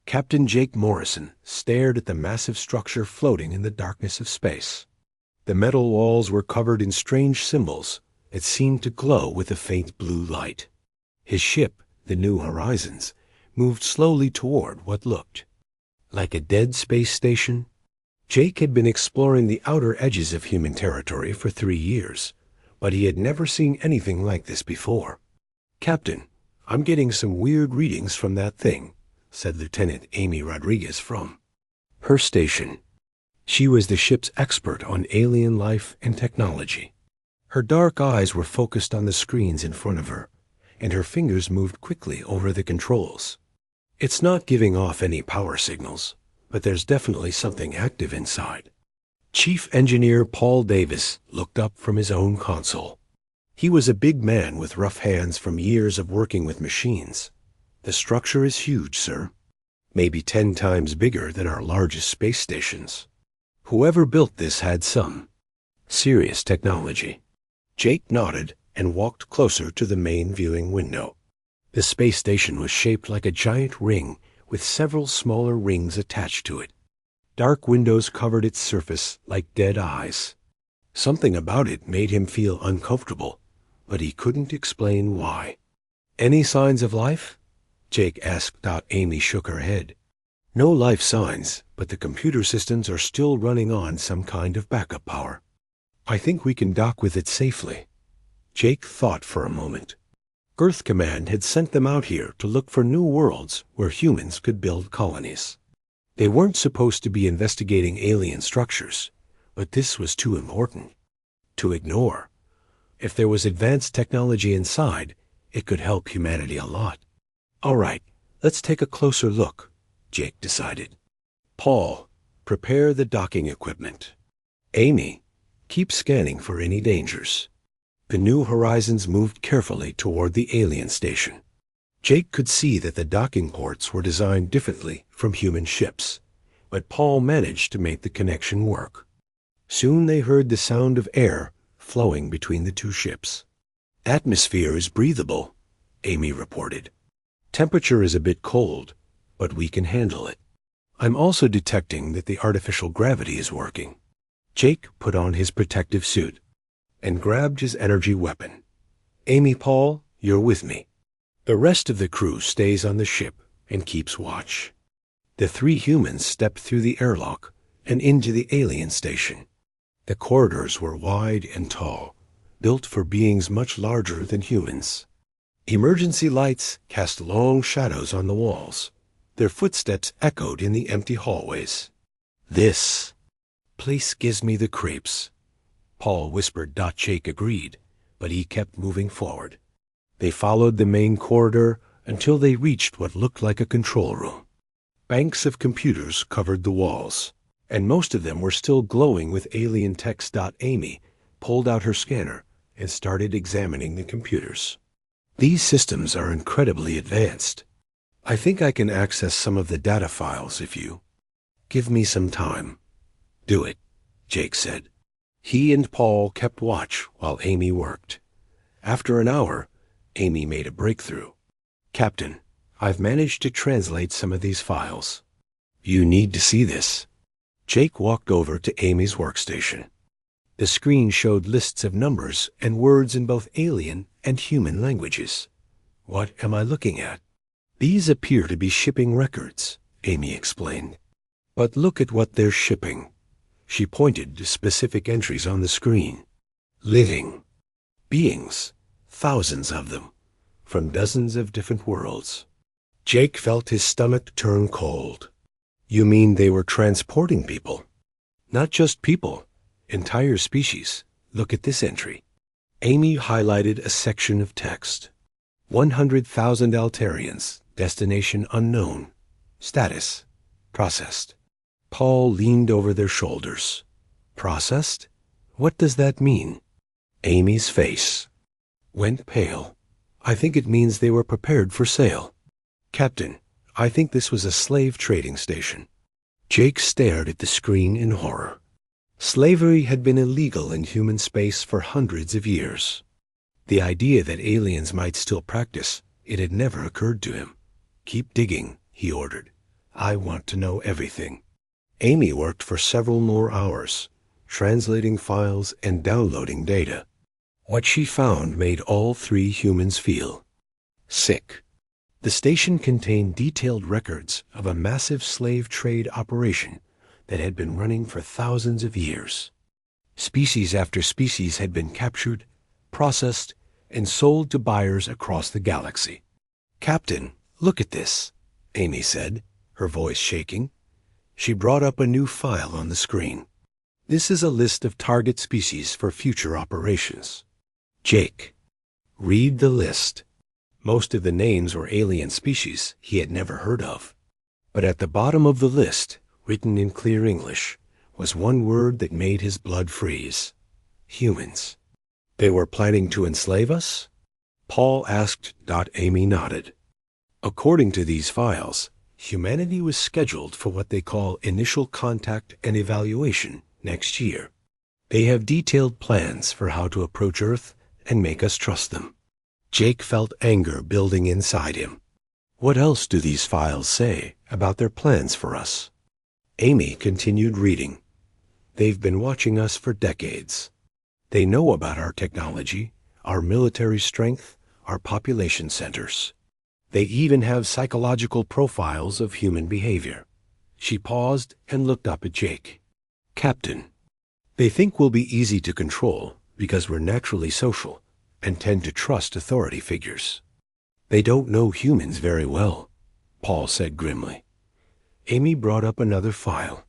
Captain Jake Morrison stared at the massive structure floating in the darkness of space. The metal walls were covered in strange symbols that seemed to glow with a faint blue light. His ship, the New Horizons, moved slowly toward what looked like a dead space station. Jake had been exploring the outer edges of human territory for 3 years, but he had never seen anything like this before. "Captain, I'm getting some weird readings from that thing," said Lieutenant Amy Rodriguez from her station. She was the ship's expert on alien life and technology. Her dark eyes were focused on the screens in front of her, and her fingers moved quickly over the controls. "It's not giving off any power signals, but there's definitely something active inside." Chief Engineer Paul Davis looked up from his own console. He was a big man with rough hands from years of working with machines. "The structure is huge, sir. Maybe 10 times bigger than our largest space stations. Whoever built this had some serious technology." Jake nodded and walked closer to the main viewing window. The space station was shaped like a giant ring with several smaller rings attached to it. Dark windows covered its surface like dead eyes. Something about it made him feel uncomfortable, but he couldn't explain why. "Any signs of life?" Jake asked. Amy shook her head. "No life signs, but the computer systems are still running on some kind of backup power. I think we can dock with it safely." Jake thought for a moment. Earth Command had sent them out here to look for new worlds where humans could build colonies. They weren't supposed to be investigating alien structures, but this was too important to ignore. If there was advanced technology inside, it could help humanity a lot. "All right, let's take a closer look," Jake decided. "Paul, prepare the docking equipment. Amy, keep scanning for any dangers." The New Horizons moved carefully toward the alien station. Jake could see that the docking ports were designed differently from human ships, but Paul managed to make the connection work. Soon they heard the sound of air flowing between the two ships. "Atmosphere is breathable," Amy reported. "Temperature is a bit cold, but we can handle it. I'm also detecting that the artificial gravity is working." Jake put on his protective suit and grabbed his energy weapon. "Amy, Paul, you're with me. The rest of the crew stays on the ship and keeps watch." The 3 humans stepped through the airlock and into the alien station. The corridors were wide and tall, built for beings much larger than humans. Emergency lights cast long shadows on the walls. Their footsteps echoed in the empty hallways. "This place gives me the creeps," Paul whispered. Jake agreed, but he kept moving forward. They followed the main corridor until they reached what looked like a control room. Banks of computers covered the walls, and most of them were still glowing with alien text. Amy pulled out her scanner and started examining the computers. "These systems are incredibly advanced. I think I can access some of the data files if you give me some time." "Do it," Jake said. He and Paul kept watch while Amy worked. After an hour, Amy made a breakthrough. "Captain, I've managed to translate some of these files. You need to see this." Jake walked over to Amy's workstation. The screen showed lists of numbers and words in both alien and human languages. "What am I looking at?" "These appear to be shipping records," Amy explained. "But look at what they're shipping." She pointed to specific entries on the screen. "Living beings, thousands of them, from dozens of different worlds." Jake felt his stomach turn cold. "You mean they were transporting people?" "Not just people, entire species. Look at this entry." Amy highlighted a section of text. 100,000 Altarians, destination unknown, status processed. Paul leaned over their shoulders. "Processed? What does that mean?" Amy's face went pale. "I think it means they were prepared for sale." "Captain, I think this was a slave trading station." Jake stared at the screen in horror. Slavery had been illegal in human space for hundreds of years. The idea that aliens might still practice it had never occurred to him. "Keep digging," he ordered. I want to know everything." Amy worked for several more hours, translating files and downloading data. What she found made all three humans feel sick. The station contained detailed records of a massive slave trade operation that had been running for thousands of years. Species after species had been captured, processed, and sold to buyers across the galaxy. "Captain, look at this," Amy said, her voice shaking. She brought up a new file on the screen. "This is a list of target species for future operations." Jake. Read the list. Most of the names were alien species he had never heard of. But at the bottom of the list, written in clear English, was one word that made his blood freeze. Humans. They were planning to enslave us? Paul asked. Amy nodded. According to these files, humanity was scheduled for what they call initial contact and evaluation next year. They have detailed plans for how to approach Earth and make us trust them. Jake felt anger building inside him. What else do these files say about their plans for us? Amy continued reading. They've been watching us for decades. They know about our technology, our military strength, our population centers. They even have psychological profiles of human behavior. She paused and looked up at Jake. "Captain, they think we'll be easy to control because we're naturally social and tend to trust authority figures. They don't know humans very well," Paul said grimly. Amy brought up another file.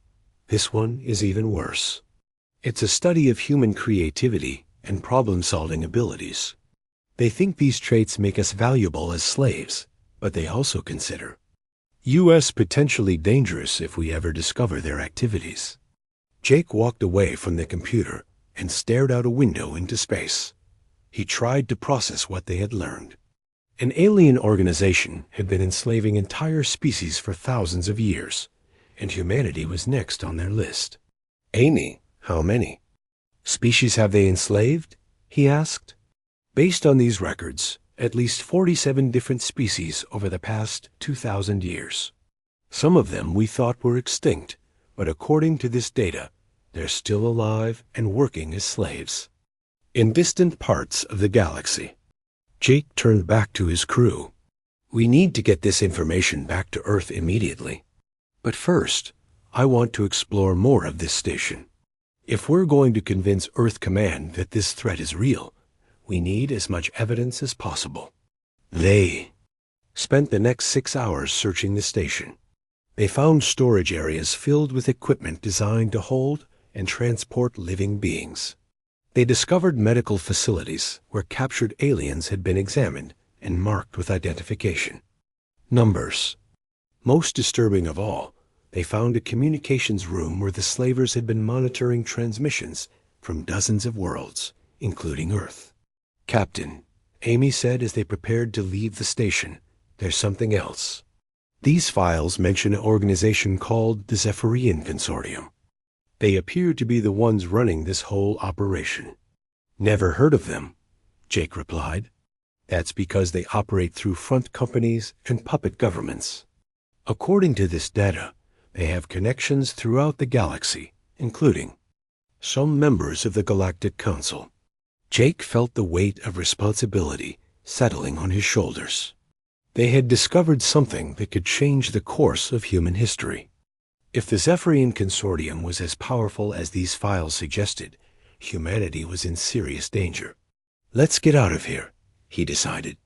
This one is even worse. It's a study of human creativity and problem-solving abilities. They think these traits make us valuable as slaves, but they also consider U.S. potentially dangerous if we ever discover their activities. Jake walked away from the computer and stared out a window into space. He tried to process what they had learned. An alien organization had been enslaving entire species for thousands of years, and humanity was next on their list. "Amy, how many species have they enslaved?" he asked. "Based on these records, at least 47 different species over the past 2,000 years. Some of them we thought were extinct, but according to this data, they're still alive and working as slaves in distant parts of the galaxy." Jake turned back to his crew. "We need to get this information back to Earth immediately. But first, I want to explore more of this station. If we're going to convince Earth Command that this threat is real, we need as much evidence as possible." They spent the next 6 hours searching the station. They found storage areas filled with equipment designed to hold and transport living beings. They discovered medical facilities where captured aliens had been examined and marked with identification. Numbers. Most disturbing of all, they found a communications room where the slavers had been monitoring transmissions from dozens of worlds, including Earth. "Captain," Amy said as they prepared to leave the station, "there's something else. These files mention an organization called the Zephyrian Consortium. They appear to be the ones running this whole operation." "Never heard of them," Jake replied. "That's because they operate through front companies and puppet governments. According to this data, they have connections throughout the galaxy, including some members of the Galactic Council." Jake felt the weight of responsibility settling on his shoulders. They had discovered something that could change the course of human history. If the Zephyrian Consortium was as powerful as these files suggested, humanity was in serious danger. "Let's get out of here," he decided.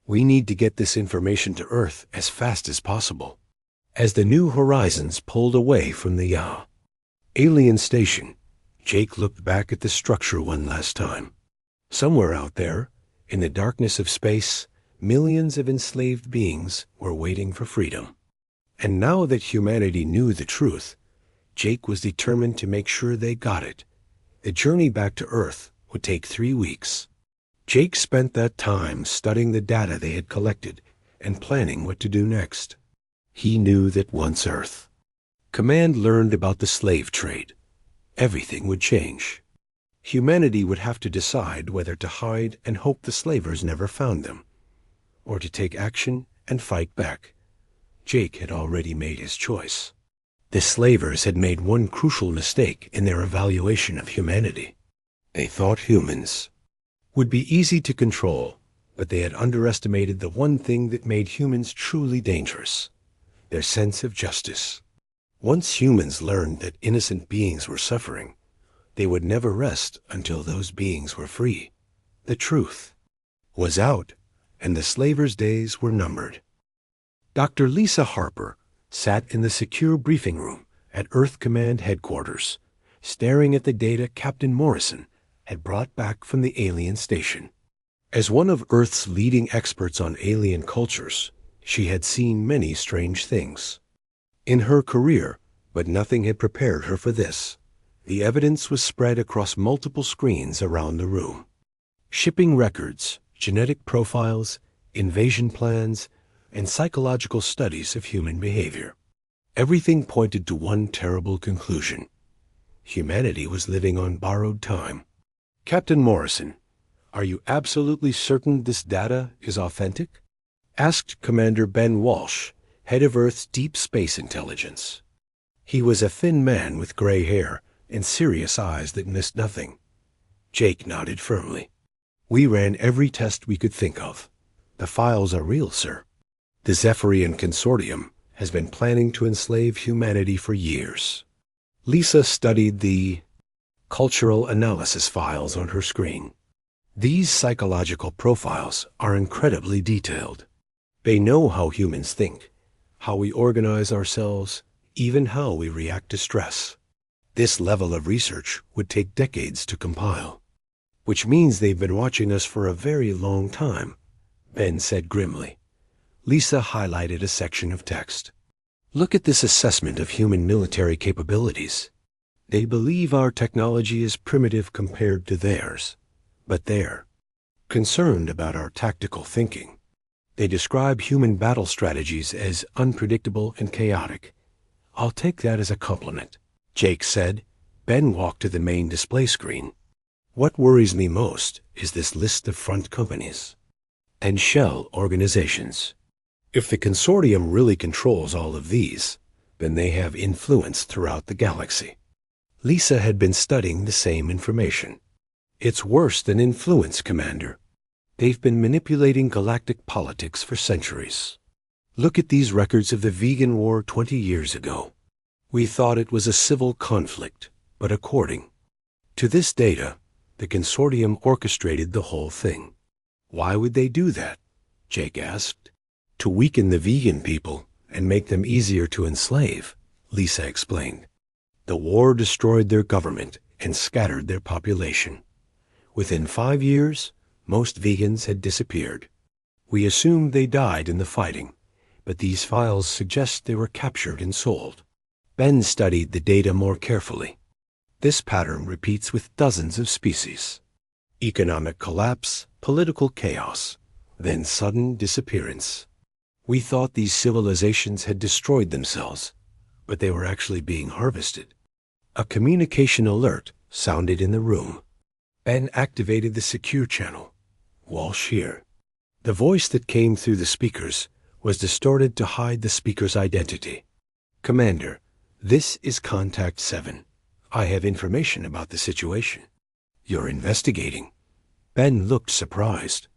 "We need to get this information to Earth as fast as possible." As the New Horizons pulled away from the alien station, Jake looked back at the structure one last time. Somewhere out there, in the darkness of space, millions of enslaved beings were waiting for freedom. And now that humanity knew the truth, Jake was determined to make sure they got it. The journey back to Earth would take 3 weeks. Jake spent that time studying the data they had collected and planning what to do next. He knew that once Earth Command learned about the slave trade, everything would change. Humanity would have to decide whether to hide and hope the slavers never found them, or to take action and fight back. Jake had already made his choice. The slavers had made one crucial mistake in their evaluation of humanity. They thought humans would be easy to control, but they had underestimated the one thing that made humans truly dangerous: their sense of justice. Once humans learned that innocent beings were suffering, they would never rest until those beings were free. The truth was out, and the slavers' days were numbered. Dr. Lisa Harper sat in the secure briefing room at Earth Command headquarters, staring at the data Captain Morrison had brought back from the alien station. As one of Earth's leading experts on alien cultures, she had seen many strange things in her career, but nothing had prepared her for this. The evidence was spread across multiple screens around the room. Shipping records, genetic profiles, invasion plans, and psychological studies of human behavior. Everything pointed to one terrible conclusion: humanity was living on borrowed time. "Captain Morrison, are you absolutely certain this data is authentic?" asked Commander Ben Walsh, head of Earth's Deep Space Intelligence. He was a thin man with gray hair and serious eyes that missed nothing. Jake nodded firmly. "We ran every test we could think of. The files are real, sir. The Zephyrian Consortium has been planning to enslave humanity for years." Lisa studied the cultural analysis files on her screen. These psychological profiles are incredibly detailed. They know how humans think, how we organize ourselves, even how we react to stress. This level of research would take decades to compile. "Which means they've been watching us for a very long time," Ben said grimly. Lisa highlighted a section of text. "Look at this assessment of human military capabilities. They believe our technology is primitive compared to theirs, but they're concerned about our tactical thinking. They describe human battle strategies as unpredictable and chaotic. I'll take that as a compliment," Jake said. Ben walked to the main display screen. "What worries me most is this list of front companies and shell organizations. If the consortium really controls all of these, then they have influence throughout the galaxy." Lisa had been studying the same information. "It's worse than influence, Commander. They've been manipulating galactic politics for centuries. Look at these records of the Vegan War 20 years ago. We thought it was a civil conflict, but according to this data, the consortium orchestrated the whole thing." "Why would they do that?" Jake asked. "To weaken the vegan people and make them easier to enslave," Lisa explained. "The war destroyed their government and scattered their population. Within 5 years, most vegans had disappeared. We assumed they died in the fighting, but these files suggest they were captured and sold." Ben studied the data more carefully. This pattern repeats with dozens of species. Economic collapse, political chaos, then sudden disappearance. We thought these civilizations had destroyed themselves, but they were actually being harvested. A communication alert sounded in the room. Ben activated the secure channel. "Walsh here." The voice that came through the speakers was distorted to hide the speaker's identity. "Commander, this is Contact 7. I have information about the situation." "You're investigating?" Ben looked surprised.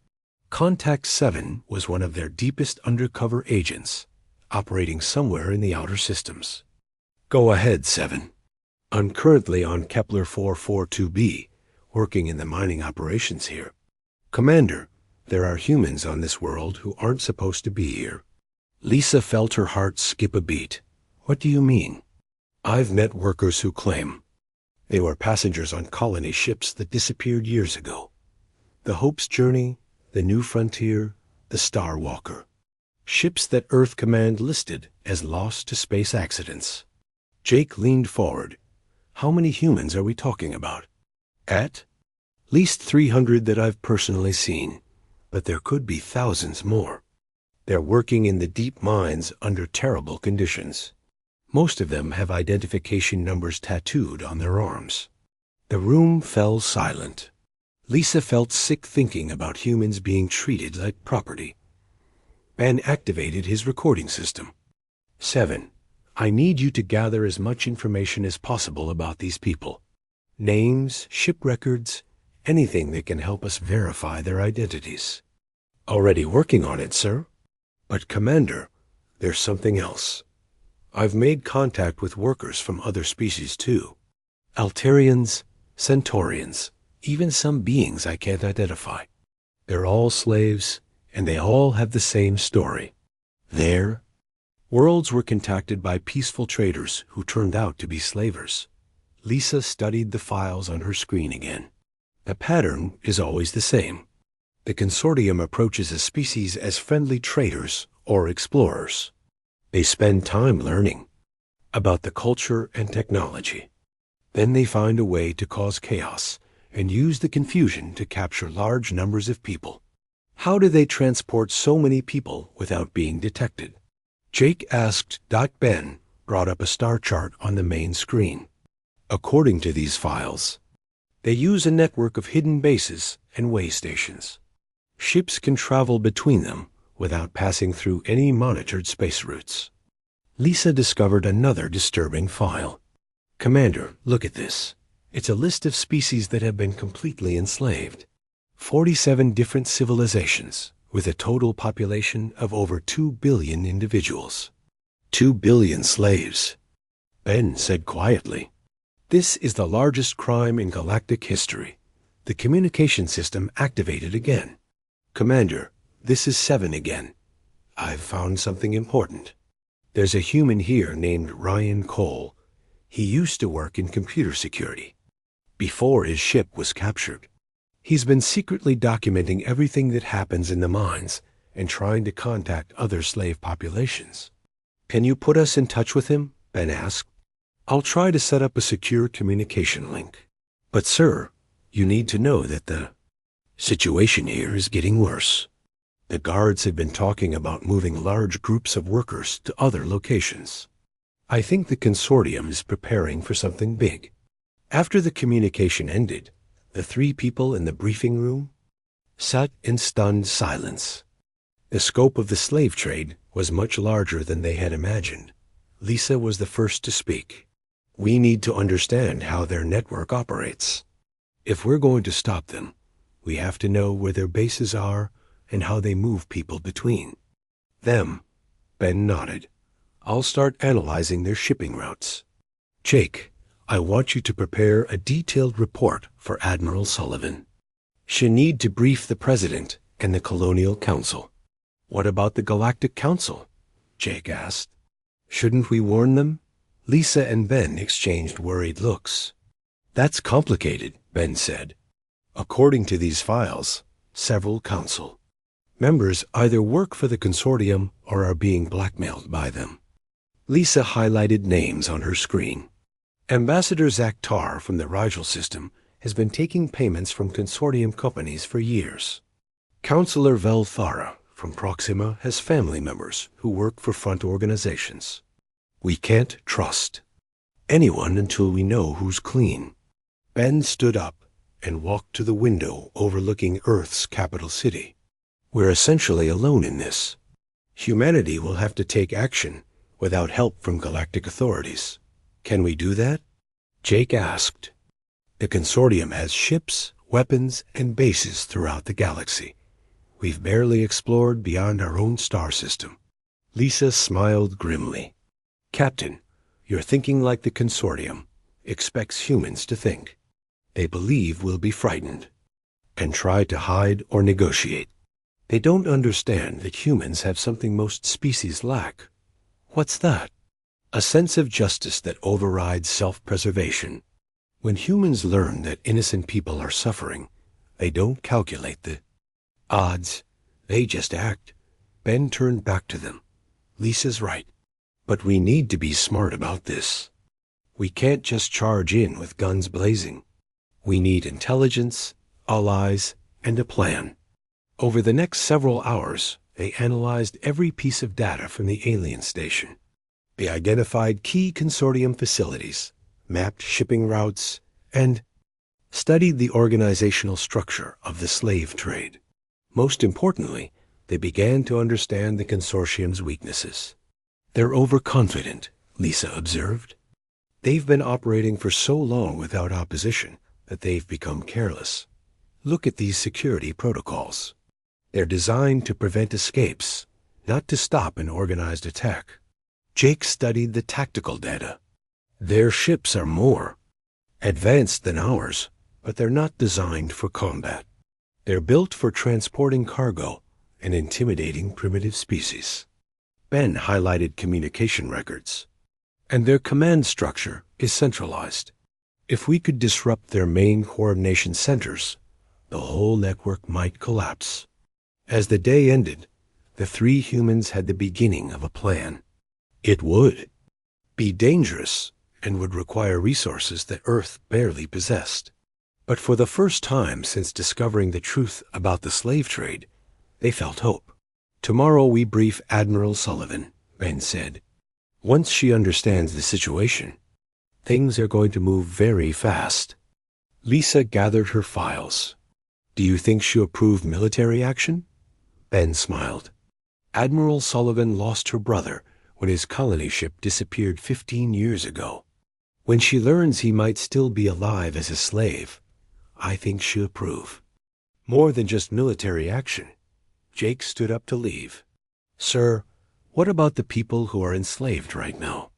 Contact 7 was one of their deepest undercover agents, operating somewhere in the outer systems. "Go ahead, 7. I'm currently on Kepler 442b, working in the mining operations here. Commander, there are humans on this world who aren't supposed to be here." Lisa felt her heart skip a beat. "What do you mean?" "I've met workers who claim they were passengers on colony ships that disappeared years ago. The Hope's Journey, the New Frontier, the Star Walker. Ships that Earth Command listed as lost to space accidents." Jake leaned forward. "How many humans are we talking about?" "At least 300 that I've personally seen, but there could be thousands more. They're working in the deep mines under terrible conditions. Most of them have identification numbers tattooed on their arms." The room fell silent. Lisa felt sick thinking about humans being treated like property. Ben activated his recording system. 7. I need you to gather as much information as possible about these people. Names, ship records, anything that can help us verify their identities. Already working on it, sir. But Commander, there's something else. I've made contact with workers from other species too. Alterians, Centaurians, even some beings I can't identify. They're all slaves, and they all have the same story. Their worlds were contacted by peaceful traders who turned out to be slavers. Lisa studied the files on her screen again. The pattern is always the same. The consortium approaches a species as friendly traders or explorers. They spend time learning about the culture and technology. Then they find a way to cause chaos and use the confusion to capture large numbers of people. How do they transport so many people without being detected? Jake asked. Ben brought up a star chart on the main screen. According to these files, they use a network of hidden bases and way stations. Ships can travel between them without passing through any monitored space routes. Lisa discovered another disturbing file. Commander, look at this. It's a list of species that have been completely enslaved. 47 different civilizations, with a total population of over 2 billion individuals. 2 billion slaves. Ben said quietly. This is the largest crime in galactic history. The communication system activated again. Commander, this is 7 again. I've found something important. There's a human here named Ryan Cole. He used to work in computer security before his ship was captured. He's been secretly documenting everything that happens in the mines and trying to contact other slave populations. Can you put us in touch with him? Ben asked. I'll try to set up a secure communication link. But sir, you need to know that the situation here is getting worse. The guards have been talking about moving large groups of workers to other locations. I think the consortium is preparing for something big. After the communication ended, the 3 people in the briefing room sat in stunned silence. The scope of the slave trade was much larger than they had imagined. Lisa was the first to speak. We need to understand how their network operates. If we're going to stop them, we have to know where their bases are and how they move people between them. Ben nodded. I'll start analyzing their shipping routes. Jake, I want you to prepare a detailed report for Admiral Sullivan. She'll need to brief the President and the Colonial Council. What about the Galactic Council? Jake asked. Shouldn't we warn them? Lisa and Ben exchanged worried looks. That's complicated, Ben said. According to these files, several council members either work for the consortium or are being blackmailed by them. Lisa highlighted names on her screen. Ambassador Zach Tarr from the Rigel system has been taking payments from consortium companies for years. Counselor Vel Thara from Proxima has family members who work for front organizations. We can't trust anyone until we know who's clean. Ben stood up and walked to the window overlooking Earth's capital city. We're essentially alone in this. Humanity will have to take action without help from galactic authorities. Can we do that? Jake asked. The consortium has ships, weapons, and bases throughout the galaxy. We've barely explored beyond our own star system. Lisa smiled grimly. Captain, you're thinking like the consortium expects humans to think. They believe we'll be frightened and try to hide or negotiate. They don't understand that humans have something most species lack. What's that? A sense of justice that overrides self-preservation. When humans learn that innocent people are suffering, they don't calculate the odds. They just act. Ben turned back to them. Lisa's right. But we need to be smart about this. We can't just charge in with guns blazing. We need intelligence, allies, and a plan. Over the next several hours, they analyzed every piece of data from the alien station. They identified key consortium facilities, mapped shipping routes, and studied the organizational structure of the slave trade. Most importantly, they began to understand the consortium's weaknesses. They're overconfident, Lisa observed. They've been operating for so long without opposition that they've become careless. Look at these security protocols. They're designed to prevent escapes, not to stop an organized attack. Jake studied the tactical data. Their ships are more advanced than ours, but they're not designed for combat. They're built for transporting cargo and intimidating primitive species. Ben highlighted communication records. And their command structure is centralized. If we could disrupt their main coordination centers, the whole network might collapse. As the day ended, the three humans had the beginning of a plan. It would be dangerous and would require resources that Earth barely possessed. But for the first time since discovering the truth about the slave trade, they felt hope. Tomorrow we brief Admiral Sullivan, Ben said. Once she understands the situation, things are going to move very fast. Lisa gathered her files. Do you think she'll approve military action? Ben smiled. Admiral Sullivan lost her brother when his colony ship disappeared 15 years ago. When she learns he might still be alive as a slave, I think she'll approve. More than just military action. Jake stood up to leave. Sir, what about the people who are enslaved right now?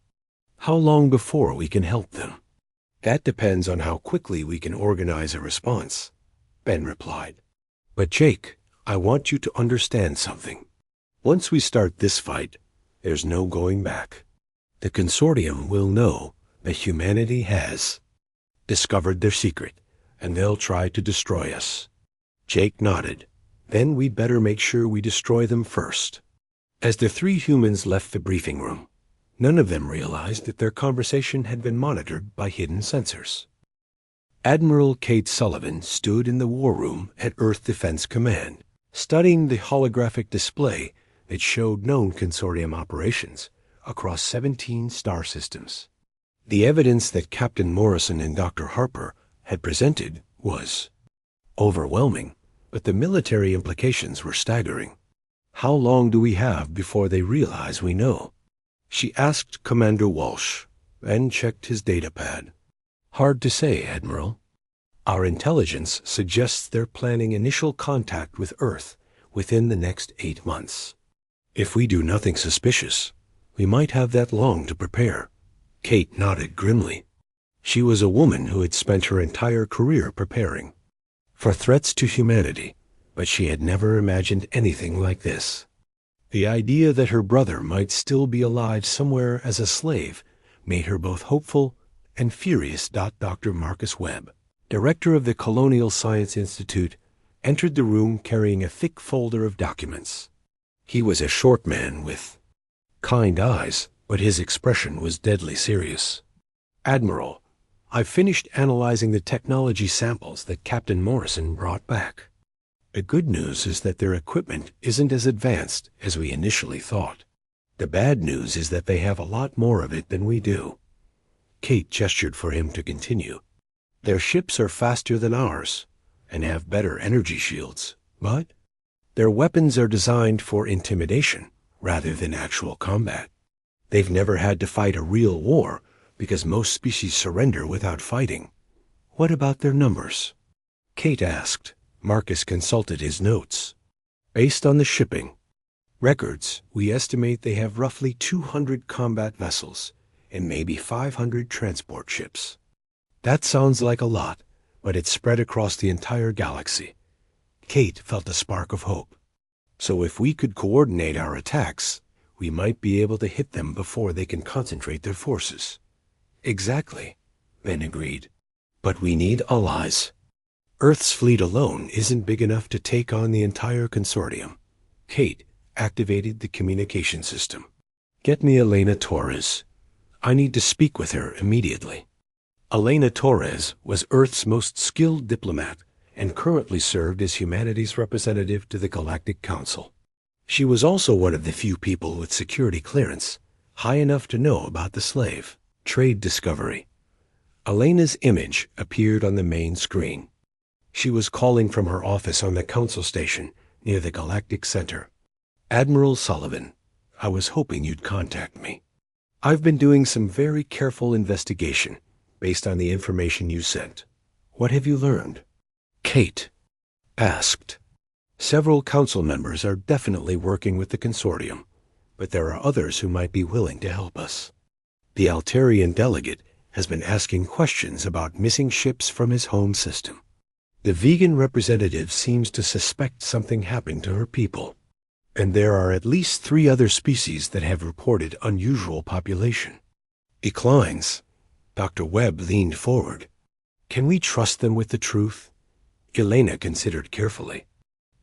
How long before we can help them? That depends on how quickly we can organize a response, Ben replied. But Jake, I want you to understand something. Once we start this fight, there's no going back. The consortium will know that humanity has discovered their secret, and they'll try to destroy us. Jake nodded. Then we'd better make sure we destroy them first. As the three humans left the briefing room, none of them realized that their conversation had been monitored by hidden sensors. Admiral Kate Sullivan stood in the war room at Earth Defense Command, studying the holographic display that showed known consortium operations across 17 star systems. The evidence that Captain Morrison and Dr. Harper had presented was overwhelming, but the military implications were staggering. How long do we have before they realize we know? She asked Commander Walsh, and checked his datapad. Hard to say, Admiral. Our intelligence suggests they're planning initial contact with Earth within the next 8 months. If we do nothing suspicious, we might have that long to prepare. Kate nodded grimly. She was a woman who had spent her entire career preparing for threats to humanity, but she had never imagined anything like this. The idea that her brother might still be alive somewhere as a slave made her both hopeful and furious. Dr. Marcus Webb, director of the Colonial Science Institute, entered the room carrying a thick folder of documents. He was a short man with kind eyes, but his expression was deadly serious. Admiral, I've finished analyzing the technology samples that Captain Morrison brought back. The good news is that their equipment isn't as advanced as we initially thought. The bad news is that they have a lot more of it than we do. Kate gestured for him to continue. Their ships are faster than ours and have better energy shields, but their weapons are designed for intimidation rather than actual combat. They've never had to fight a real war because most species surrender without fighting. What about their numbers? Kate asked. Marcus consulted his notes. Based on the shipping records, we estimate they have roughly 200 combat vessels and maybe 500 transport ships. That sounds like a lot, but it's spread across the entire galaxy. Kate felt a spark of hope. So if we could coordinate our attacks, we might be able to hit them before they can concentrate their forces. Exactly, Ben agreed. But we need allies. Earth's fleet alone isn't big enough to take on the entire consortium. Kate activated the communication system. Get me Elena Torres. I need to speak with her immediately. Elena Torres was Earth's most skilled diplomat and currently served as humanity's representative to the Galactic Council. She was also one of the few people with security clearance high enough to know about the slave trade discovery. Elena's image appeared on the main screen. She was calling from her office on the council station near the Galactic Center. Admiral Sullivan, I was hoping you'd contact me. I've been doing some very careful investigation based on the information you sent. What have you learned? Kate asked. Several council members are definitely working with the consortium, but there are others who might be willing to help us. The Altarian delegate has been asking questions about missing ships from his home system. The vegan representative seems to suspect something happened to her people, and there are at least 3 other species that have reported unusual population. Declines. Dr. Webb leaned forward. Can we trust them with the truth? Elena considered carefully.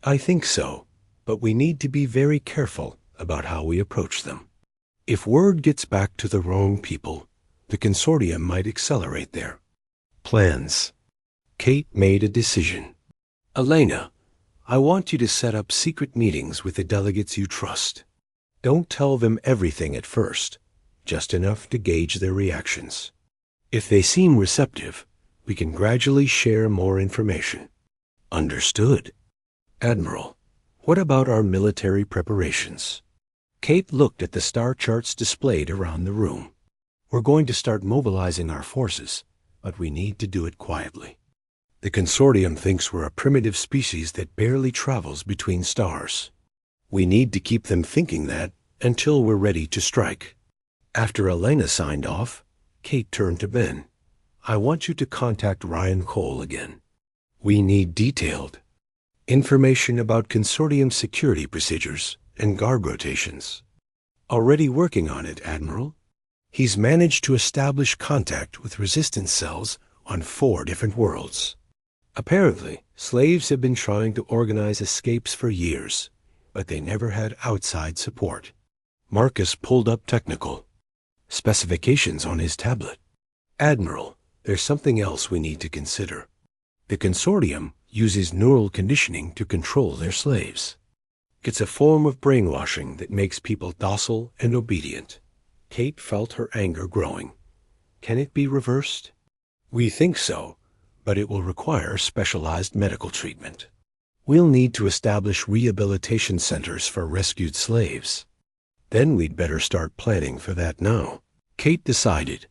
I think so, but we need to be very careful about how we approach them. If word gets back to the wrong people, the consortium might accelerate their plans. Kate made a decision. Elena, I want you to set up secret meetings with the delegates you trust. Don't tell them everything at first, just enough to gauge their reactions. If they seem receptive, we can gradually share more information. Understood. Admiral, what about our military preparations? Kate looked at the star charts displayed around the room. We're going to start mobilizing our forces, but we need to do it quietly. The consortium thinks we're a primitive species that barely travels between stars. We need to keep them thinking that until we're ready to strike. After Elena signed off, Kate turned to Ben. I want you to contact Ryan Cole again. We need detailed information about consortium security procedures and guard rotations. Already working on it, Admiral. He's managed to establish contact with resistance cells on 4 different worlds. Apparently, slaves have been trying to organize escapes for years, but they never had outside support. Marcus pulled up technical specifications on his tablet. Admiral, there's something else we need to consider. The consortium uses neural conditioning to control their slaves. It's a form of brainwashing that makes people docile and obedient. Kate felt her anger growing. Can it be reversed? We think so, but it will require specialized medical treatment. We'll need to establish rehabilitation centers for rescued slaves. Then we'd better start planning for that now. Kate decided.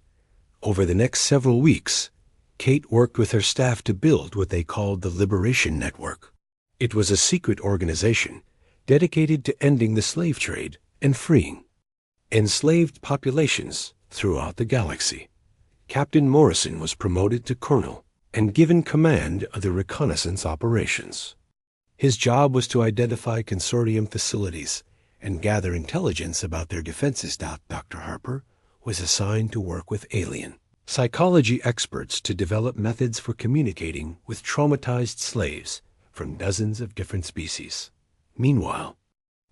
Over the next several weeks, Kate worked with her staff to build what they called the Liberation Network. It was a secret organization dedicated to ending the slave trade and freeing enslaved populations throughout the galaxy. Captain Morrison was promoted to colonel and given command of the reconnaissance operations. His job was to identify consortium facilities and gather intelligence about their defenses. Dr. Harper was assigned to work with alien psychology experts to develop methods for communicating with traumatized slaves from dozens of different species. Meanwhile,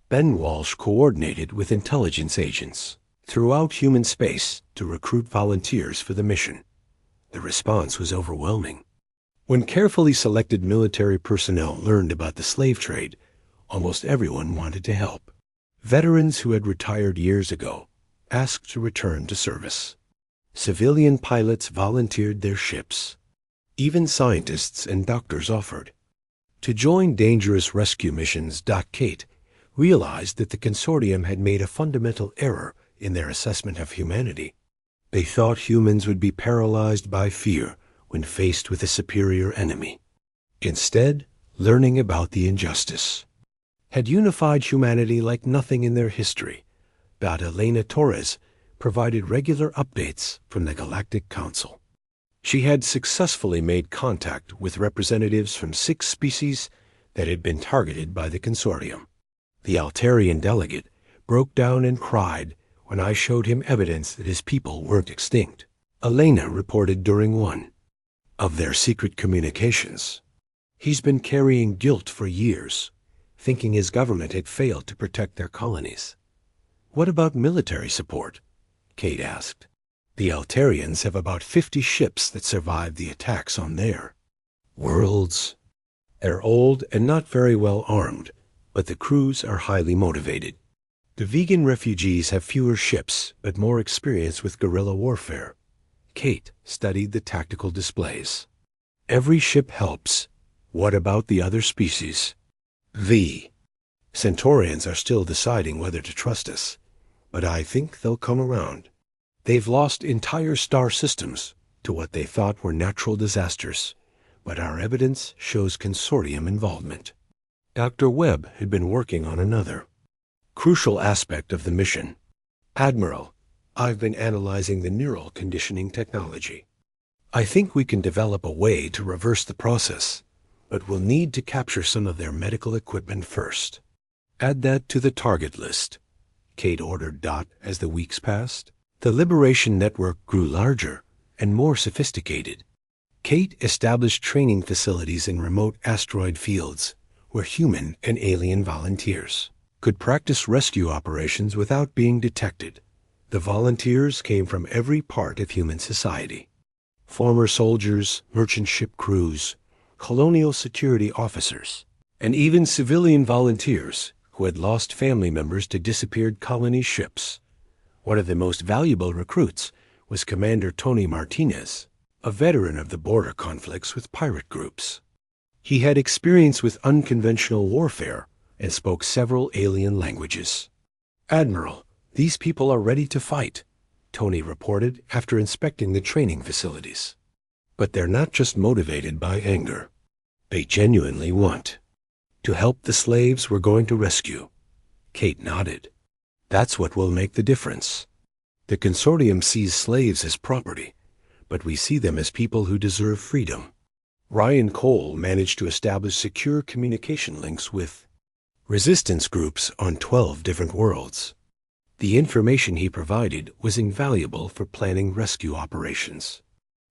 Ben Walsh coordinated with intelligence agents throughout human space to recruit volunteers for the mission. The response was overwhelming. When carefully selected military personnel learned about the slave trade, almost everyone wanted to help. Veterans who had retired years ago asked to return to service. Civilian pilots volunteered their ships. Even scientists and doctors offered to join dangerous rescue missions. Kate realized that the consortium had made a fundamental error in their assessment of humanity. They thought humans would be paralyzed by fear when faced with a superior enemy. Instead, learning about the injustice had unified humanity like nothing in their history. Elena Torres provided regular updates from the Galactic Council. She had successfully made contact with representatives from 6 species that had been targeted by the consortium. The Altarian delegate broke down and cried when I showed him evidence that his people weren't extinct. Elena reported during one of their secret communications. He's been carrying guilt for years, thinking his government had failed to protect their colonies. What about military support? Kate asked. The Altarians have about 50 ships that survived the attacks on their worlds. They're old and not very well armed, but the crews are highly motivated. The vegan refugees have fewer ships, but more experience with guerrilla warfare. Kate studied the tactical displays. Every ship helps. What about the other species? The Centaurians are still deciding whether to trust us, but I think they'll come around. They've lost entire star systems to what they thought were natural disasters, but our evidence shows consortium involvement. Dr. Webb had been working on another crucial aspect of the mission. Admiral, I've been analyzing the neural conditioning technology. I think we can develop a way to reverse the process, but we'll need to capture some of their medical equipment first. Add that to the target list, Kate ordered Dot as the weeks passed. The Liberation Network grew larger and more sophisticated. Kate established training facilities in remote asteroid fields where human and alien volunteers could practice rescue operations without being detected. The volunteers came from every part of human society. Former soldiers, merchant ship crews, colonial security officers, and even civilian volunteers who had lost family members to disappeared colony ships. One of the most valuable recruits was Commander Tony Martinez, a veteran of the border conflicts with pirate groups. He had experience with unconventional warfare and spoke several alien languages. Admiral, these people are ready to fight, Tony reported after inspecting the training facilities. But they're not just motivated by anger. They genuinely want to help the slaves we're going to rescue. Kate nodded. That's what will make the difference. The consortium sees slaves as property, but we see them as people who deserve freedom. Ryan Cole managed to establish secure communication links with resistance groups on 12 different worlds. The information he provided was invaluable for planning rescue operations.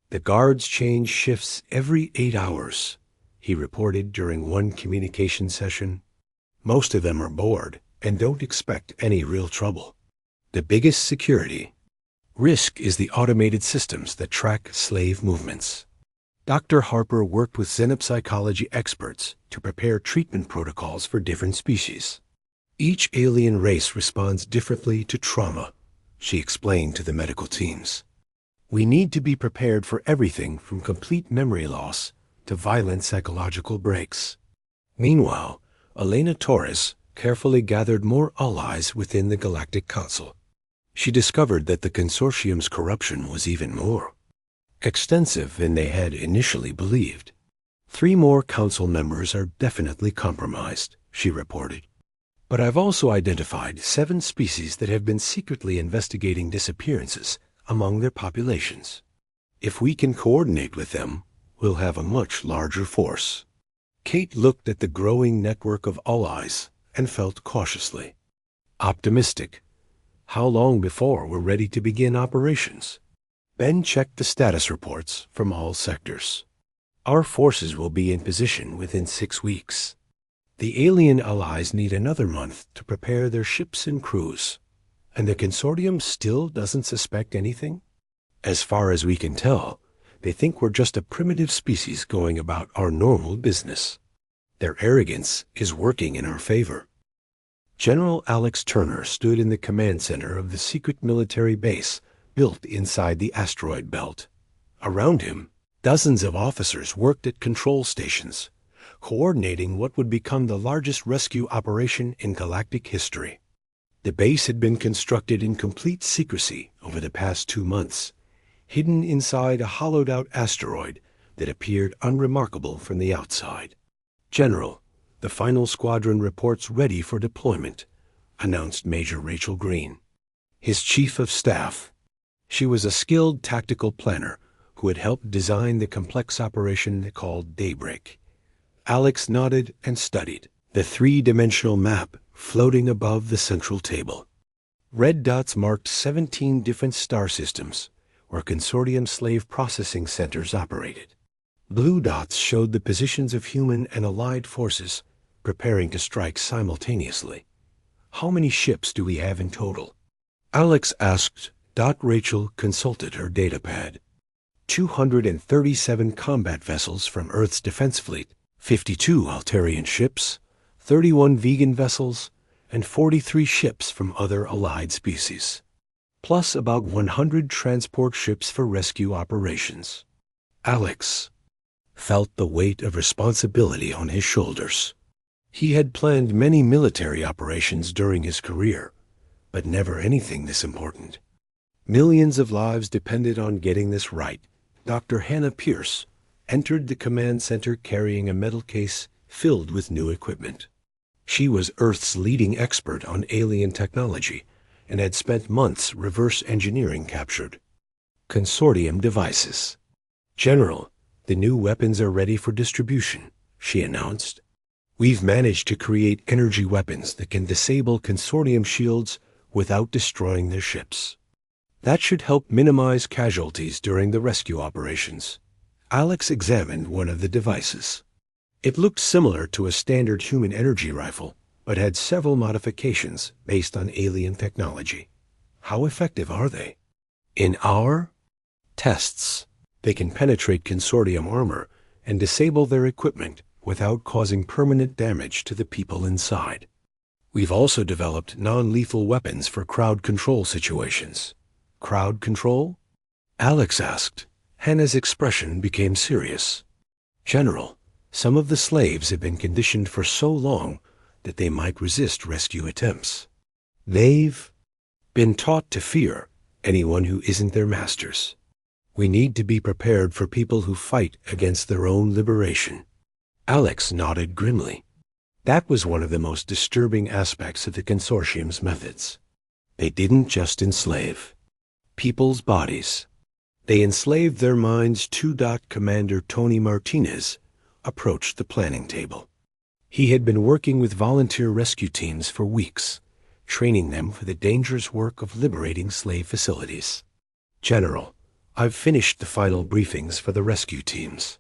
The guards change shifts every 8 hours, he reported during one communication session. Most of them are bored and don't expect any real trouble. The biggest security risk is the automated systems that track slave movements. Dr. Harper worked with xenopsychology experts to prepare treatment protocols for different species. Each alien race responds differently to trauma, she explained to the medical teams. We need to be prepared for everything from complete memory loss to violent psychological breaks. Meanwhile, Elena Torres carefully gathered more allies within the Galactic Council. She discovered that the consortium's corruption was even more extensive than they had initially believed. 3 more council members are definitely compromised, she reported. But I've also identified 7 species that have been secretly investigating disappearances among their populations. If we can coordinate with them, we'll have a much larger force. Kate looked at the growing network of allies and felt cautiously optimistic. How long before we're ready to begin operations? Ben checked the status reports from all sectors. Our forces will be in position within 6 weeks. The alien allies need another month to prepare their ships and crews, and the consortium still doesn't suspect anything? As far as we can tell, they think we're just a primitive species going about our normal business. Their arrogance is working in our favor. General Alex Turner stood in the command center of the secret military base built inside the asteroid belt. Around him, dozens of officers worked at control stations, coordinating what would become the largest rescue operation in galactic history. The base had been constructed in complete secrecy over the past 2 months, hidden inside a hollowed-out asteroid that appeared unremarkable from the outside. General, the final squadron reports ready for deployment, announced Major Rachel Green, his chief of staff. She was a skilled tactical planner who had helped design the complex operation called Daybreak. Alex nodded and studied the 3-dimensional map floating above the central table. Red dots marked 17 different star systems where consortium slave processing centers operated. Blue dots showed the positions of human and allied forces preparing to strike simultaneously. How many ships do we have in total? Alex asked. Rachel consulted her datapad. 237 combat vessels from Earth's defense fleet, 52 Altarian ships, 31 vegan vessels, and 43 ships from other allied species, plus about 100 transport ships for rescue operations. Alex felt the weight of responsibility on his shoulders. He had planned many military operations during his career, but never anything this important. Millions of lives depended on getting this right. Dr. Hannah Pierce entered the command center carrying a metal case filled with new equipment. She was Earth's leading expert on alien technology and had spent months reverse engineering captured consortium devices. "General, the new weapons are ready for distribution," she announced. "We've managed to create energy weapons that can disable consortium shields without destroying their ships. That should help minimize casualties during the rescue operations." Alex examined one of the devices. It looked similar to a standard human energy rifle, but had several modifications based on alien technology. "How effective are they?" "In our tests, they can penetrate consortium armor and disable their equipment without causing permanent damage to the people inside. We've also developed non-lethal weapons for crowd control situations." "Crowd control?" Alex asked. Hannah's expression became serious. "General, some of the slaves have been conditioned for so long that they might resist rescue attempts. They've been taught to fear anyone who isn't their masters. We need to be prepared for people who fight against their own liberation." Alex nodded grimly. That was one of the most disturbing aspects of the consortium's methods. They didn't just enslave people's bodies. They enslaved their minds too. Commander Tony Martinez approached the planning table. He had been working with volunteer rescue teams for weeks, training them for the dangerous work of liberating slave facilities. "General, I've finished the final briefings for the rescue teams.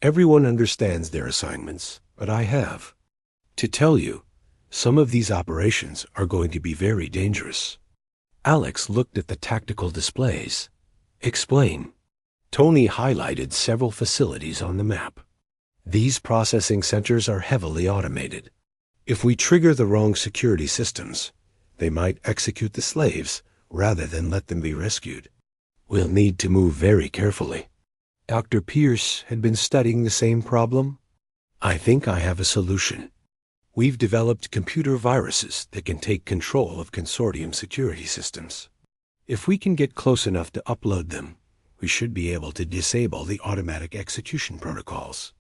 Everyone understands their assignments, but I have to tell you, some of these operations are going to be very dangerous." Alex looked at the tactical displays. "Explain." Tony highlighted several facilities on the map. "These processing centers are heavily automated. If we trigger the wrong security systems, they might execute the slaves rather than let them be rescued. We'll need to move very carefully." Dr. Pierce had been studying the same problem. "I think I have a solution. We've developed computer viruses that can take control of consortium security systems. If we can get close enough to upload them, we should be able to disable the automatic execution protocols."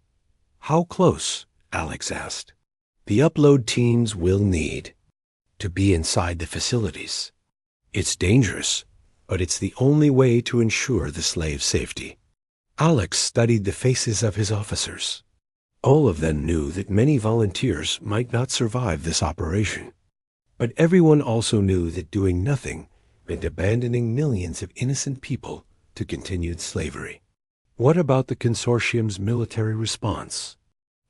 "How close?" Alex asked. "The upload teams will need to be inside the facilities. It's dangerous, but it's the only way to ensure the slave safety." Alex studied the faces of his officers. All of them knew that many volunteers might not survive this operation. But everyone also knew that doing nothing meant abandoning millions of innocent people to continued slavery. "What about the consortium's military response?"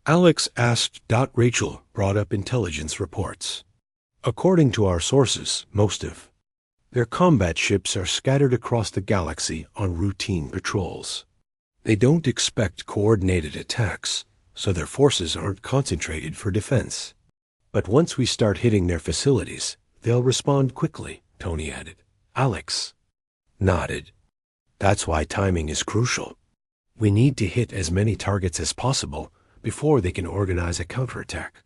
Alex asked. Rachel brought up intelligence reports. "According to our sources, most of their combat ships are scattered across the galaxy on routine patrols. They don't expect coordinated attacks, so their forces aren't concentrated for defense. But once we start hitting their facilities, they'll respond quickly," Tony added. Alex nodded. "That's why timing is crucial. We need to hit as many targets as possible before they can organize a counterattack."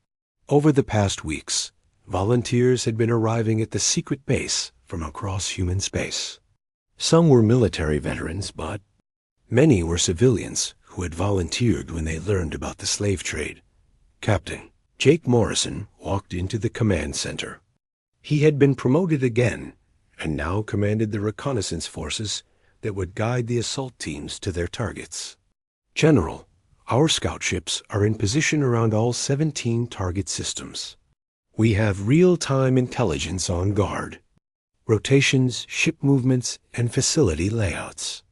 Over the past weeks, volunteers had been arriving at the secret base from across human space. Some were military veterans, but many were civilians who had volunteered when they learned about the slave trade. Captain Jake Morrison walked into the command center. He had been promoted again and now commanded the reconnaissance forces that would guide the assault teams to their targets. "General, our scout ships are in position around all 17 target systems. We have real-time intelligence on guard, rotations, ship movements, and facility layouts.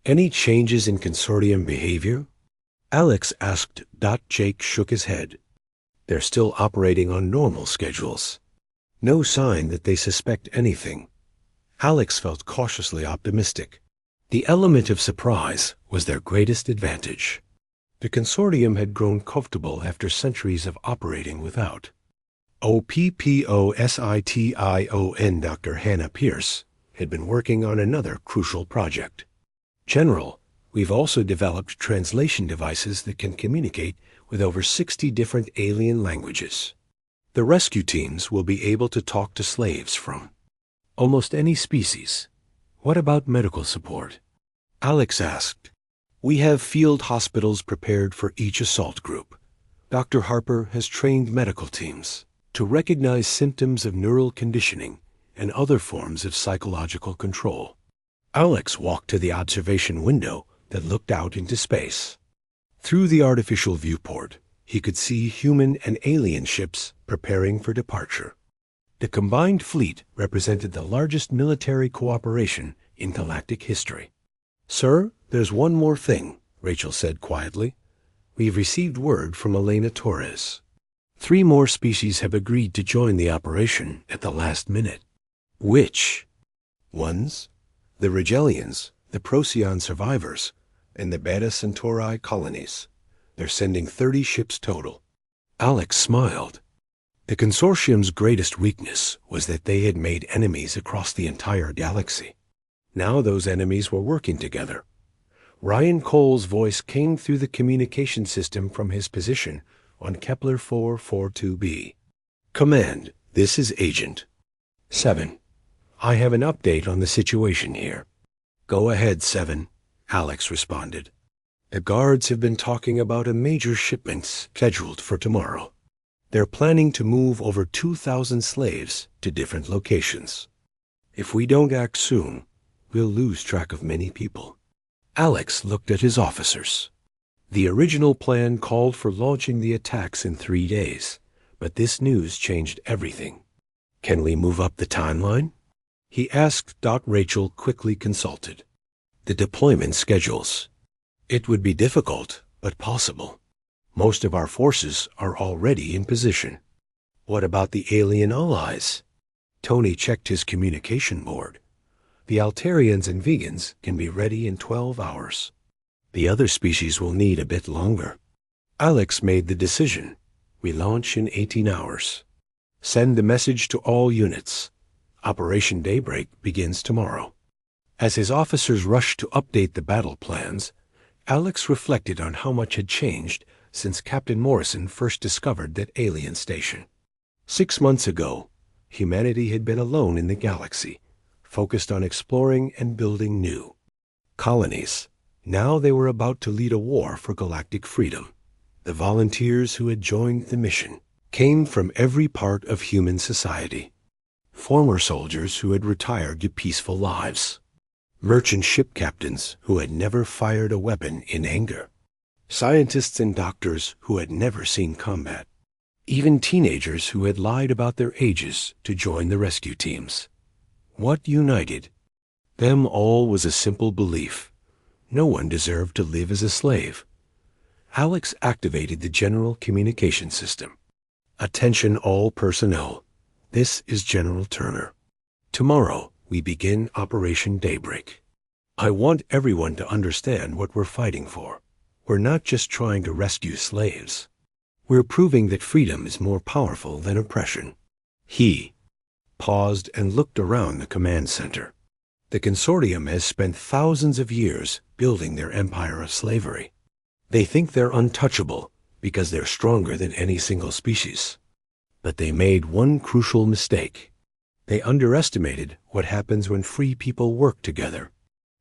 Any changes in consortium behavior?" Alex asked. Jake shook his head. "They're still operating on normal schedules. No sign that they suspect anything." Alex felt cautiously optimistic. The element of surprise was their greatest advantage. The consortium had grown comfortable after centuries of operating without OPPOSITION. Dr. Hannah Pierce had been working on another crucial project. "General, We've also developed translation devices that can communicate with over 60 different alien languages. The rescue teams will be able to talk to slaves from almost any species. What about medical support? Alex asked. We have field hospitals prepared for each assault group. Dr. Harper has trained medical teams to recognize symptoms of neural conditioning and other forms of psychological control. Alex walked to the observation window that looked out into space. Through the artificial viewport, he could see human and alien ships preparing for departure. The combined fleet represented the largest military cooperation in galactic history. Sir, there's one more thing, Rachel said quietly. We've received word from Elena Torres. 3 more species have agreed to join the operation at the last minute. Which ones? The Rigelians, the Procyon survivors, and the Beta Centauri colonies. They're sending 30 ships total. Alex smiled. The consortium's greatest weakness was that they had made enemies across the entire galaxy. Now those enemies were working together. Ryan Cole's voice came through the communication system from his position on Kepler 442b. Command, this is Agent 7. I have an update on the situation here. Go ahead, 7, Alex responded. The guards have been talking about a major shipment scheduled for tomorrow. They're planning to move over 2,000 slaves to different locations. If we don't act soon, we'll lose track of many people. Alex looked at his officers. The original plan called for launching the attacks in 3 days, but this news changed everything. Can we move up the timeline? He asked. Rachel quickly consulted the deployment schedules. It would be difficult, but possible. Most of our forces are already in position. What about the alien allies? Tony checked his communication board. The Altarians and Vegans can be ready in 12 hours. The other species will need a bit longer. Alex made the decision. We launch in 18 hours. Send the message to all units. Operation Daybreak begins tomorrow. As his officers rushed to update the battle plans, Alex reflected on how much had changed since Captain Morrison first discovered that alien station. 6 months ago, humanity had been alone in the galaxy, focused on exploring and building new colonies. Now they were about to lead a war for galactic freedom. The volunteers who had joined the mission came from every part of human society. Former soldiers who had retired to peaceful lives. Merchant ship captains who had never fired a weapon in anger. Scientists and doctors who had never seen combat. Even teenagers who had lied about their ages to join the rescue teams. What united them all was a simple belief. No one deserved to live as a slave. Alex activated the general communication system. Attention all personnel. This is General Turner. Tomorrow, we begin Operation Daybreak. I want everyone to understand what we're fighting for. We're not just trying to rescue slaves. We're proving that freedom is more powerful than oppression. He paused and looked around the command center. The consortium has spent thousands of years building their empire of slavery. They think they're untouchable because they're stronger than any single species. But they made one crucial mistake. They underestimated what happens when free people work together.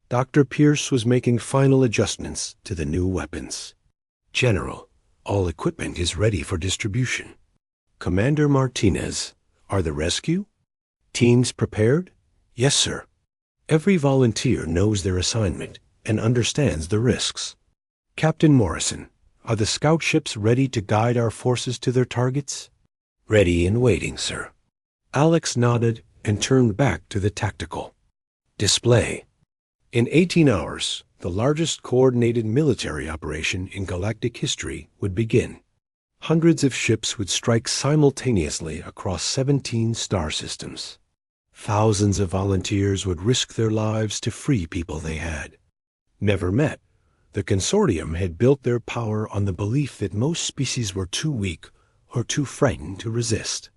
Dr. Pierce was making final adjustments to the new weapons. General, all equipment is ready for distribution. Commander Martinez, are the rescue teams prepared? Yes, sir. Every volunteer knows their assignment and understands the risks. Captain Morrison, are the scout ships ready to guide our forces to their targets? Ready and waiting, sir. Alex nodded and turned back to the tactical display. In 18 hours, the largest coordinated military operation in galactic history would begin. Hundreds of ships would strike simultaneously across 17 star systems. Thousands of volunteers would risk their lives to free people they had never met. The consortium had built their power on the belief that most species were too weak or too frightened to resist.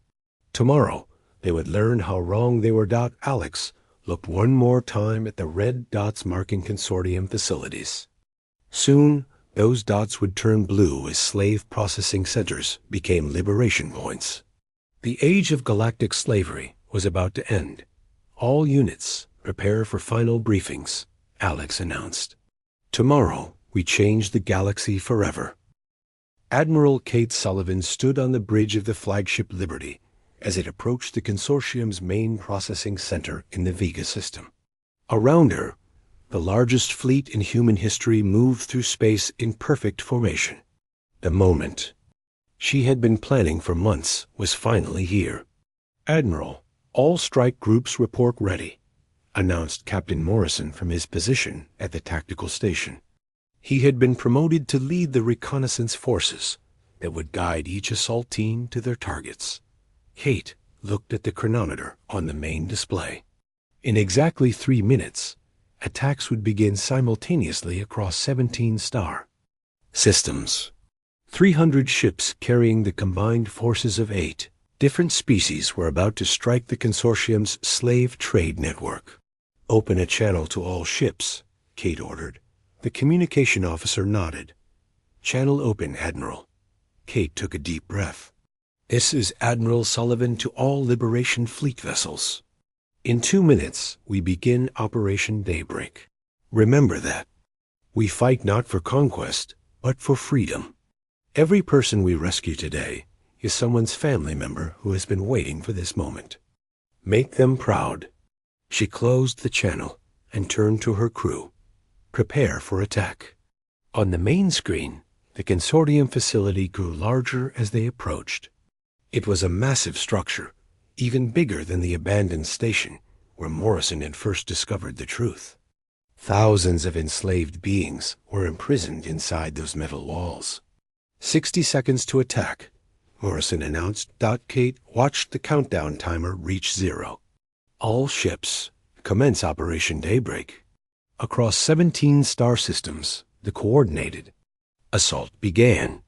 Tomorrow, they would learn how wrong they were. Alex looked one more time at the red dots marking consortium facilities. Soon, those dots would turn blue as slave processing centers became liberation points. The age of galactic slavery was about to end. All units, prepare for final briefings, Alex announced. Tomorrow, we change the galaxy forever. Admiral Kate Sullivan stood on the bridge of the flagship Liberty as it approached the consortium's main processing center in the Vega system. Around her, the largest fleet in human history moved through space in perfect formation. The moment she had been planning for months was finally here. "Admiral, all strike groups report ready," announced Captain Morrison from his position at the tactical station. He had been promoted to lead the reconnaissance forces that would guide each assault team to their targets. Kate looked at the chronometer on the main display. In exactly 3 minutes, attacks would begin simultaneously across 17 star systems. 300 ships carrying the combined forces of 8 different species were about to strike the consortium's slave trade network. "Open a channel to all ships," Kate ordered. The communication officer nodded. "Channel open, Admiral." Kate took a deep breath. "This is Admiral Sullivan to all Liberation Fleet vessels. In 2 minutes, we begin Operation Daybreak. Remember that. We fight not for conquest, but for freedom. Every person we rescue today is someone's family member who has been waiting for this moment. Make them proud." She closed the channel and turned to her crew. "Prepare for attack." On the main screen, the consortium facility grew larger as they approached. It was a massive structure, even bigger than the abandoned station where Morrison had first discovered the truth. Thousands of enslaved beings were imprisoned inside those metal walls. 60 seconds to attack," Morrison announced. Kate watched the countdown timer reach 0. "All ships, commence Operation Daybreak." Across 17 star systems, the coordinated assault began.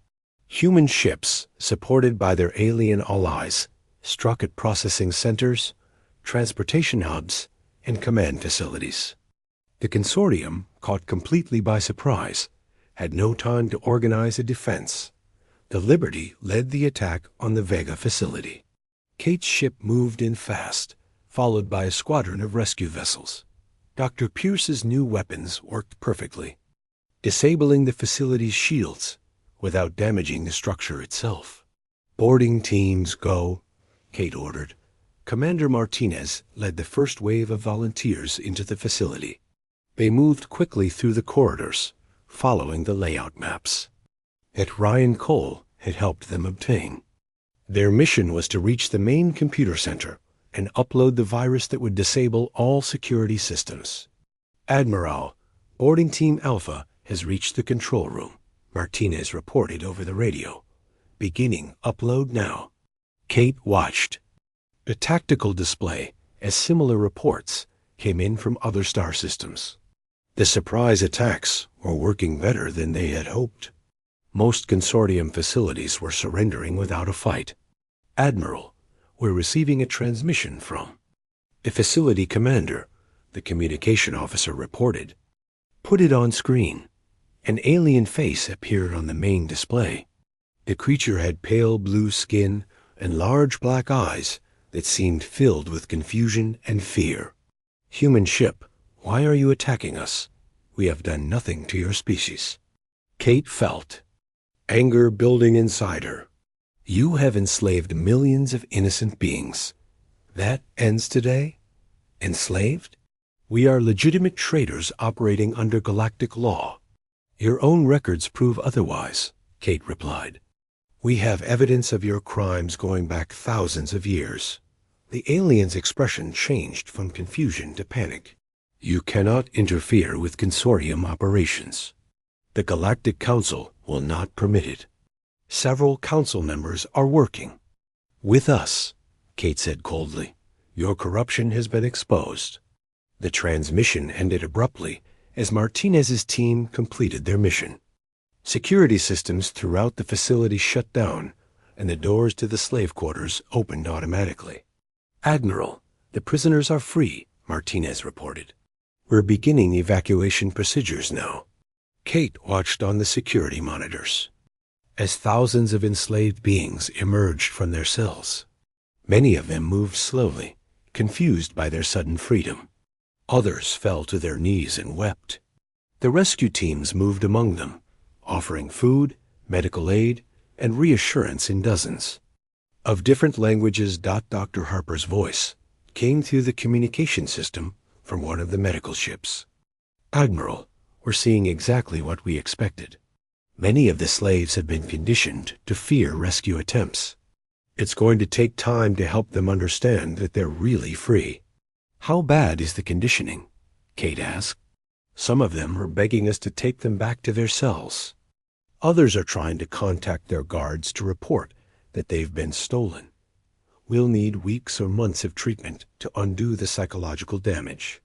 Human ships, supported by their alien allies, struck at processing centers, transportation hubs, and command facilities. The consortium, caught completely by surprise, had no time to organize a defense. The Liberty led the attack on the Vega facility. Kate's ship moved in fast, followed by a squadron of rescue vessels. Dr. Pierce's new weapons worked perfectly, disabling the facility's shields without damaging the structure itself. "Boarding teams, go," Kate ordered. Commander Martinez led the first wave of volunteers into the facility. They moved quickly through the corridors, following the layout maps that Ryan Cole had helped them obtain. Their mission was to reach the main computer center and upload the virus that would disable all security systems. "Admiral, boarding team Alpha has reached the control room," Martinez reported over the radio. "Beginning upload now." Kate watched the tactical display as similar reports came in from other star systems. The surprise attacks were working better than they had hoped. Most consortium facilities were surrendering without a fight. "Admiral, we're receiving a transmission from the facility commander," the communication officer reported. "Put it on screen." An alien face appeared on the main display. The creature had pale blue skin and large black eyes that seemed filled with confusion and fear. "Human ship, why are you attacking us? We have done nothing to your species." Kate felt anger building inside her. "You have enslaved millions of innocent beings. That ends today? Enslaved? We are legitimate traders operating under galactic law." "Your own records prove otherwise," Kate replied. "We have evidence of your crimes going back thousands of years." The alien's expression changed from confusion to panic. "You cannot interfere with consortium operations. The Galactic Council will not permit it. Several council members are working with us," Kate said coldly. "Your corruption has been exposed." The transmission ended abruptly as Martinez's team completed their mission. Security systems throughout the facility shut down, and the doors to the slave quarters opened automatically. "Admiral, the prisoners are free," Martinez reported. "We're beginning evacuation procedures now." Kate watched on the security monitors as thousands of enslaved beings emerged from their cells. Many of them moved slowly, confused by their sudden freedom. Others fell to their knees and wept. The rescue teams moved among them, offering food, medical aid, and reassurance in dozens. Of different languages. Dr. Harper's voice came through the communication system from one of the medical ships. "Admiral, we're seeing exactly what we expected. Many of the slaves have been conditioned to fear rescue attempts. It's going to take time to help them understand that they're really free." "How bad is the conditioning?" Kate asked. "Some of them are begging us to take them back to their cells. Others are trying to contact their guards to report that they've been stolen. We'll need weeks or months of treatment to undo the psychological damage."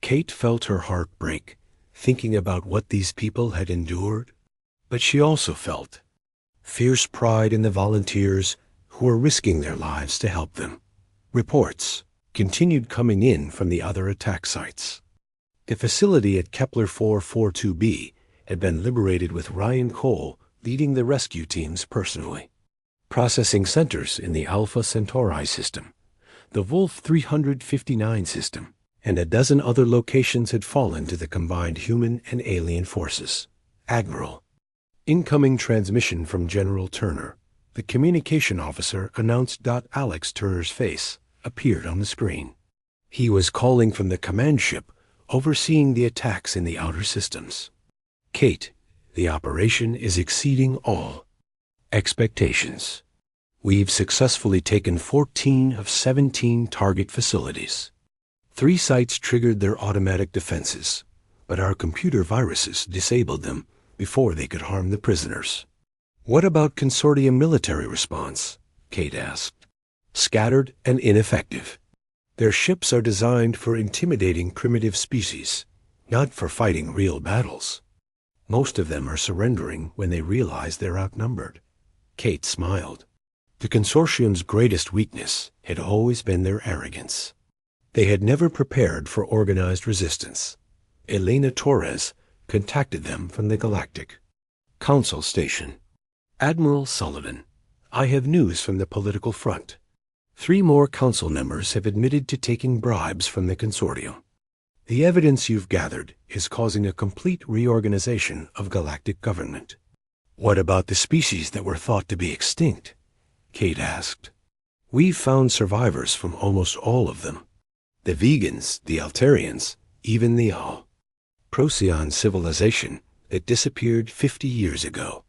Kate felt her heart break, thinking about what these people had endured. But she also felt fierce pride in the volunteers who were risking their lives to help them. Reports continued coming in from the other attack sites. The facility at Kepler 442b had been liberated with Ryan Cole leading the rescue teams personally. Processing centers in the Alpha Centauri system, the Wolf 359 system, and a dozen other locations had fallen to the combined human and alien forces. "Admiral." Incoming transmission from General Turner. The communication officer announced. Alex Turner's face appeared on the screen. He was calling from the command ship overseeing the attacks in the outer systems. "Kate, the operation is exceeding all expectations. We've successfully taken 14 of 17 target facilities. 3 sites triggered their automatic defenses, but our computer viruses disabled them before they could harm the prisoners." "What about consortium military response?" Kate asked. "Scattered and ineffective. Their ships are designed for intimidating primitive species, not for fighting real battles. Most of them are surrendering when they realize they're outnumbered." Kate smiled. The consortium's greatest weakness had always been their arrogance. They had never prepared for organized resistance. Elena Torres contacted them from the Galactic Council Station. "Admiral Sullivan, I have news from the political front. 3 more council members have admitted to taking bribes from the consortium. The evidence you've gathered is causing a complete reorganization of galactic government." "What about the species that were thought to be extinct?" Kate asked. "We've found survivors from almost all of them. The vegans, the Altarians, even the Procyon civilization that disappeared 50 years ago.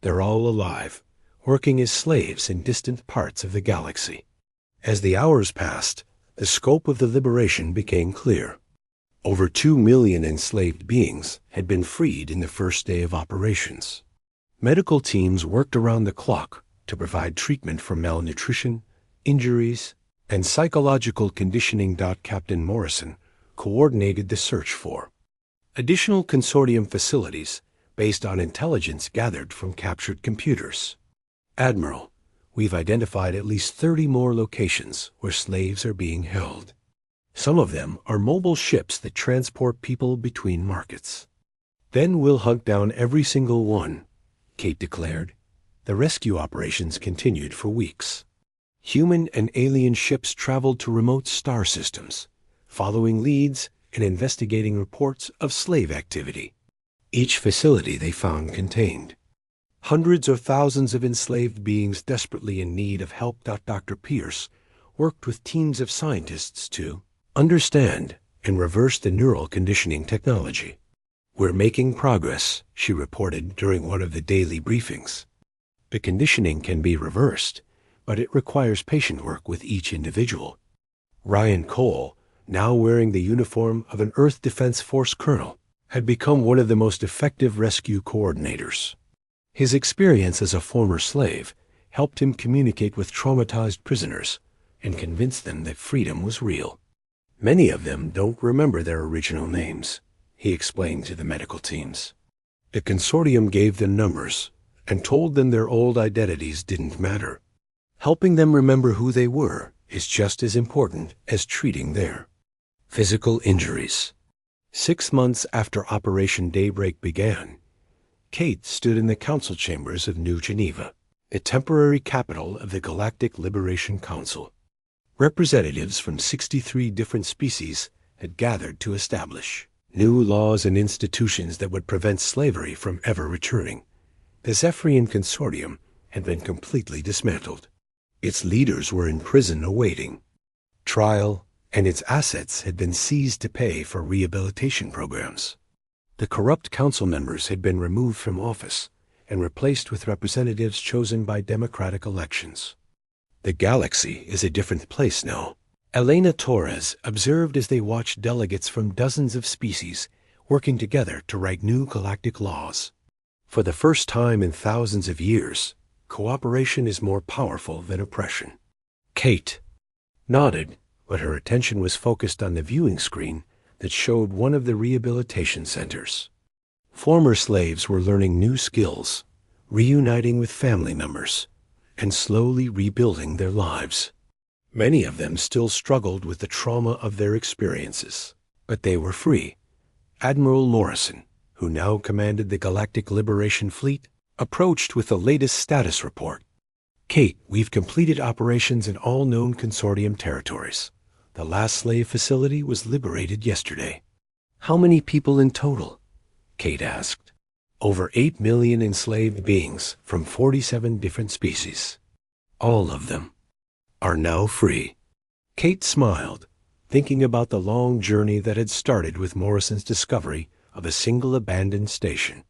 They're all alive, working as slaves in distant parts of the galaxy." As the hours passed, the scope of the liberation became clear. Over 2 million enslaved beings had been freed in the first day of operations. Medical teams worked around the clock to provide treatment for malnutrition, injuries, and psychological conditioning. Captain Morrison coordinated the search for additional consortium facilities based on intelligence gathered from captured computers. "Admiral, we've identified at least 30 more locations where slaves are being held. Some of them are mobile ships that transport people between markets." "Then we'll hunt down every single one," Kate declared. The rescue operations continued for weeks. Human and alien ships traveled to remote star systems, following leads and investigating reports of slave activity. Each facility they found contained hundreds or thousands of enslaved beings desperately in need of help. Dr. Pierce worked with teams of scientists to understand and reverse the neural conditioning technology. "We're making progress," she reported during one of the daily briefings. "The conditioning can be reversed, but it requires patient work with each individual." Ryan Cole, now wearing the uniform of an Earth Defense Force colonel, had become one of the most effective rescue coordinators. His experience as a former slave helped him communicate with traumatized prisoners and convince them that freedom was real. "Many of them don't remember their original names," he explained to the medical teams. "The consortium gave them numbers and told them their old identities didn't matter. Helping them remember who they were is just as important as treating their physical injuries." 6 months after Operation Daybreak began, Kate stood in the council chambers of New Geneva, a temporary capital of the Galactic Liberation Council. Representatives from 63 different species had gathered to establish new laws and institutions that would prevent slavery from ever returning. The Zephyrian Consortium had been completely dismantled. Its leaders were in prison awaiting trial, and its assets had been seized to pay for rehabilitation programs. The corrupt council members had been removed from office and replaced with representatives chosen by democratic elections. The galaxy is a different place now. Elena Torres observed as they watched delegates from dozens of species working together to write new galactic laws. For the first time in thousands of years, cooperation is more powerful than oppression. Kate nodded, but her attention was focused on the viewing screen that showed one of the rehabilitation centers. Former slaves were learning new skills, reuniting with family members, and slowly rebuilding their lives. Many of them still struggled with the trauma of their experiences, but they were free. Admiral Morrison, who now commanded the Galactic Liberation Fleet, approached with the latest status report. Kate, we've completed operations in all known consortium territories. The last slave facility was liberated yesterday. How many people in total? Kate asked. Over 8 million enslaved beings from 47 different species. All of them are now free. Kate smiled, thinking about the long journey that had started with Morrison's discovery of a single abandoned station.